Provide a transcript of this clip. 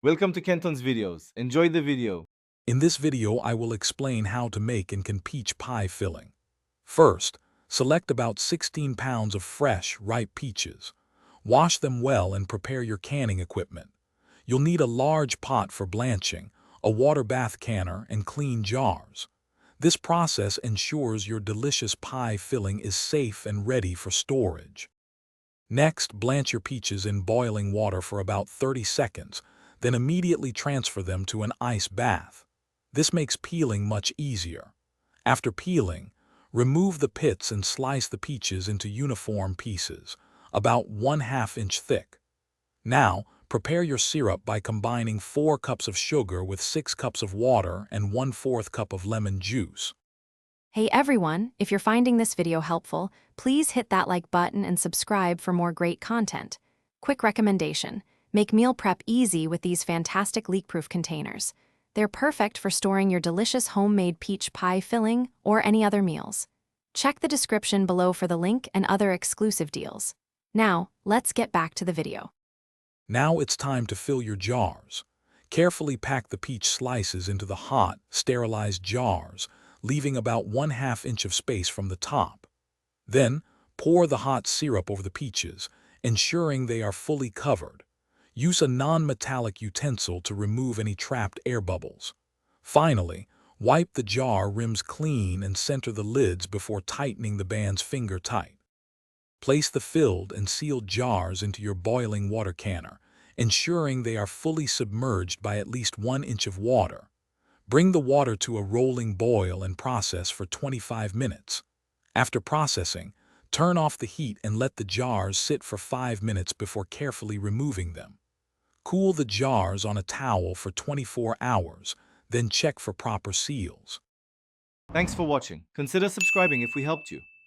Welcome to Kenton's videos. Enjoy the video. In this video, I will explain how to make and can peach pie filling. First, select about 16 pounds of fresh, ripe peaches. Wash them well and prepare your canning equipment. You'll need a large pot for blanching, a water bath canner, and clean jars. This process ensures your delicious pie filling is safe and ready for storage. Next, blanch your peaches in boiling water for about 30 seconds, then immediately transfer them to an ice bath. This makes peeling much easier. After peeling, remove the pits and slice the peaches into uniform pieces, about 1/2 inch thick. Now, prepare your syrup by combining 4 cups of sugar with 6 cups of water and 1/4 cup of lemon juice. Hey everyone, if you're finding this video helpful, please hit that like button and subscribe for more great content. Quick recommendation: make meal prep easy with these fantastic leak-proof containers. They're perfect for storing your delicious homemade peach pie filling or any other meals. Check the description below for the link and other exclusive deals. Now, let's get back to the video. Now it's time to fill your jars. Carefully pack the peach slices into the hot, sterilized jars, leaving about 1/2 inch of space from the top. Then, pour the hot syrup over the peaches, ensuring they are fully covered. Use a non-metallic utensil to remove any trapped air bubbles. Finally, wipe the jar rims clean and center the lids before tightening the bands finger tight. Place the filled and sealed jars into your boiling water canner, ensuring they are fully submerged by at least 1 inch of water. Bring the water to a rolling boil and process for 25 minutes. After processing, turn off the heat and let the jars sit for 5 minutes before carefully removing them. Cool the jars on a towel for 24 hours, then check for proper seals. Thanks for watching. Consider subscribing if we helped you.